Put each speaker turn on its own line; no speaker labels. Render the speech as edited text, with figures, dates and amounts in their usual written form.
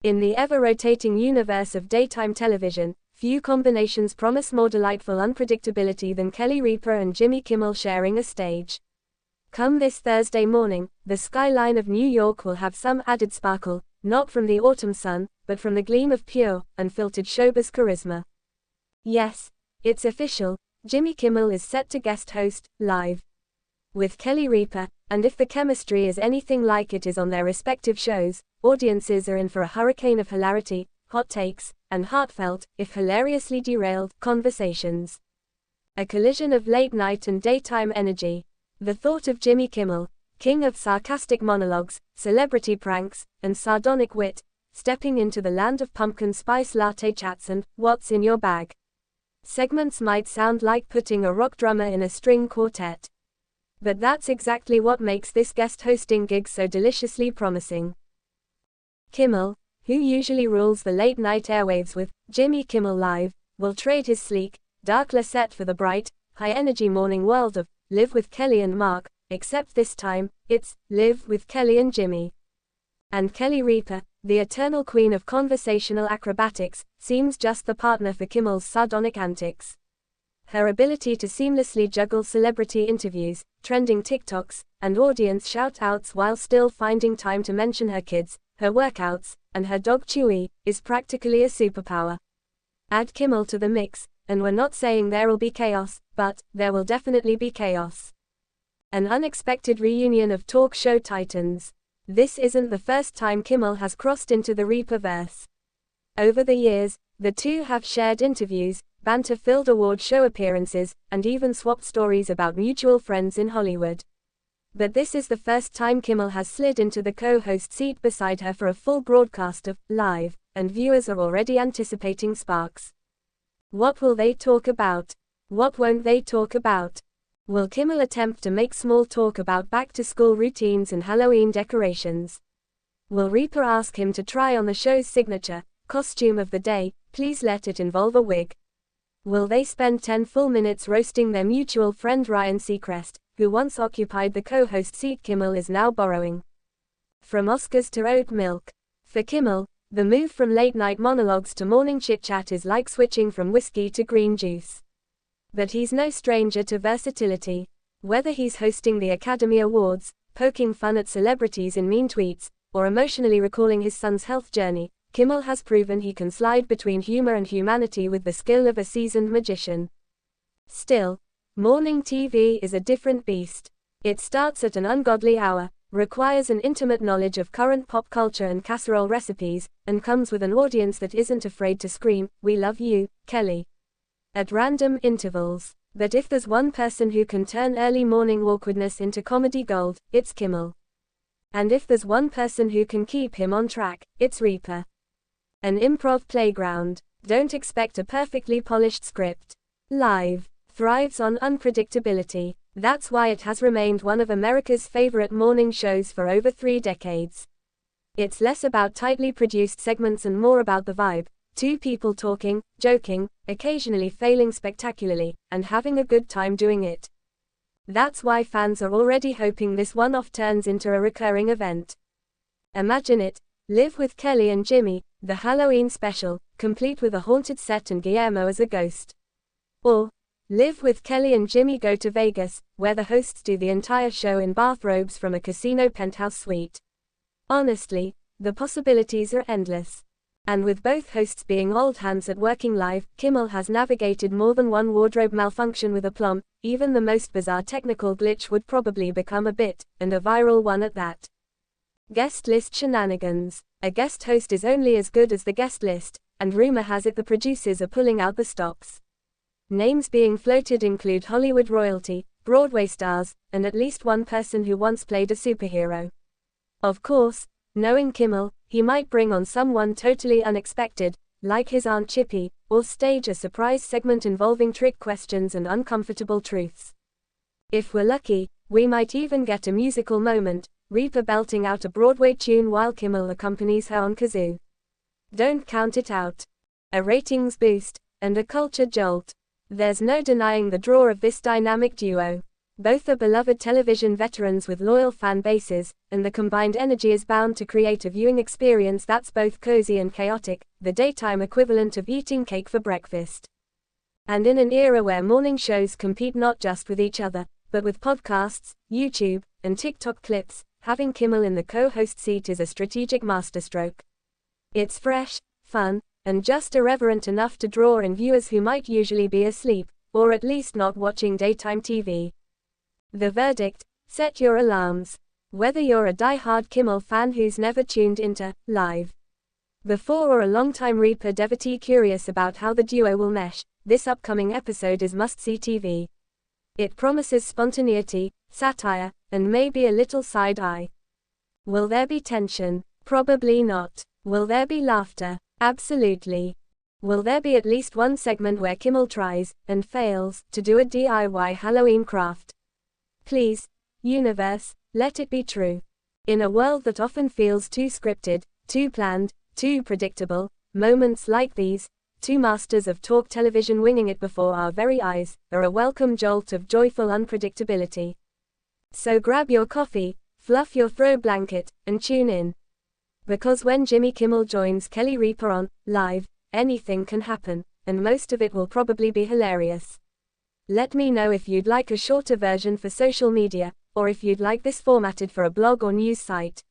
In the ever-rotating universe of daytime television, few combinations promise more delightful unpredictability than Kelly Ripa and Jimmy Kimmel sharing a stage. Come this Thursday morning, the skyline of New York will have some added sparkle, not from the autumn sun, but from the gleam of pure, unfiltered showbiz charisma. Yes, it's official, Jimmy Kimmel is set to guest host, live, with Kelly Ripa, and if the chemistry is anything like it is on their respective shows, audiences are in for a hurricane of hilarity, hot takes, and heartfelt, if hilariously derailed, conversations. A collision of late-night and daytime energy. The thought of Jimmy Kimmel, king of sarcastic monologues, celebrity pranks, and sardonic wit, stepping into the land of pumpkin spice latte chats and "What's in your bag?" segments might sound like putting a rock drummer in a string quartet. But that's exactly what makes this guest hosting gig so deliciously promising. Kimmel, who usually rules the late-night airwaves with Jimmy Kimmel Live, will trade his sleek, dark set for the bright, high-energy morning world of Live with Kelly and Mark, except this time, it's Live with Kelly and Jimmy. And Kelly Ripa, the eternal queen of conversational acrobatics, seems just the partner for Kimmel's sardonic antics. Her ability to seamlessly juggle celebrity interviews, trending TikToks, and audience shout-outs while still finding time to mention her kids, her workouts, and her dog Chewy, is practically a superpower. Add Kimmel to the mix, and we're not saying there'll be chaos, but there will definitely be chaos. An unexpected reunion of talk show titans. This isn't the first time Kimmel has crossed into the Ripa-verse. Over the years, the two have shared interviews, banter-filled award show appearances, and even swapped stories about mutual friends in Hollywood. But this is the first time Kimmel has slid into the co-host seat beside her for a full broadcast of Live, and viewers are already anticipating sparks. What will they talk about? What won't they talk about? Will Kimmel attempt to make small talk about back-to-school routines and Halloween decorations? Will Ripa ask him to try on the show's signature costume of the day, please let it involve a wig? Will they spend 10 full minutes roasting their mutual friend Ryan Seacrest, who once occupied the co-host seat Kimmel is now borrowing? From Oscars to oat milk. For Kimmel, the move from late-night monologues to morning chit-chat is like switching from whiskey to green juice. But he's no stranger to versatility. Whether he's hosting the Academy Awards, poking fun at celebrities in mean tweets, or emotionally recalling his son's health journey, Kimmel has proven he can slide between humor and humanity with the skill of a seasoned magician. Still, morning TV is a different beast. It starts at an ungodly hour, requires an intimate knowledge of current pop culture and casserole recipes, and comes with an audience that isn't afraid to scream, "We love you, Kelly," at random intervals. But if there's one person who can turn early morning awkwardness into comedy gold, it's Kimmel. And if there's one person who can keep him on track, it's Ripa. An improv playground. Don't expect a perfectly polished script. Live thrives on unpredictability. That's why it has remained one of America's favorite morning shows for over 3 decades. It's less about tightly produced segments and more about the vibe. Two people talking, joking, occasionally failing spectacularly, and having a good time doing it. That's why fans are already hoping this one-off turns into a recurring event. Imagine it, Live with Kelly and Jimmy, the Halloween special, complete with a haunted set and Guillermo as a ghost. Or, Live with Kelly and Jimmy go to Vegas, where the hosts do the entire show in bathrobes from a casino penthouse suite. Honestly, the possibilities are endless. And with both hosts being old hands at working live, Kimmel has navigated more than one wardrobe malfunction with aplomb. Even the most bizarre technical glitch would probably become a bit, and a viral one at that. Guest list shenanigans. A guest host is only as good as the guest list, and rumor has it the producers are pulling out the stops. Names being floated include Hollywood royalty, Broadway stars, and at least one person who once played a superhero. Of course, knowing Kimmel, he might bring on someone totally unexpected, like his Aunt Chippy, or stage a surprise segment involving trick questions and uncomfortable truths. If we're lucky, we might even get a musical moment, Ripa belting out a Broadway tune while Kimmel accompanies her on kazoo. Don't count it out. A ratings boost, and a culture jolt. There's no denying the draw of this dynamic duo. Both are beloved television veterans with loyal fan bases, and the combined energy is bound to create a viewing experience that's both cozy and chaotic, the daytime equivalent of eating cake for breakfast. And in an era where morning shows compete not just with each other, but with podcasts, YouTube, and TikTok clips, having Kimmel in the co-host seat is a strategic masterstroke. It's fresh, fun, and just irreverent enough to draw in viewers who might usually be asleep, or at least not watching daytime TV. The verdict: set your alarms. Whether you're a die-hard Kimmel fan who's never tuned into live before or a longtime Ripa devotee curious about how the duo will mesh, this upcoming episode is must-see TV. It promises spontaneity, satire, and maybe a little side-eye. Will there be tension? Probably not. Will there be laughter? Absolutely. Will there be at least one segment where Kimmel tries, and fails, to do a DIY Halloween craft? Please, universe, let it be true. In a world that often feels too scripted, too planned, too predictable, moments like these, two masters of talk television winging it before our very eyes, are a welcome jolt of joyful unpredictability. So grab your coffee, fluff your throw blanket, and tune in. Because when Jimmy Kimmel joins Kelly Ripa on live, anything can happen, and most of it will probably be hilarious. Let me know if you'd like a shorter version for social media, or if you'd like this formatted for a blog or news site.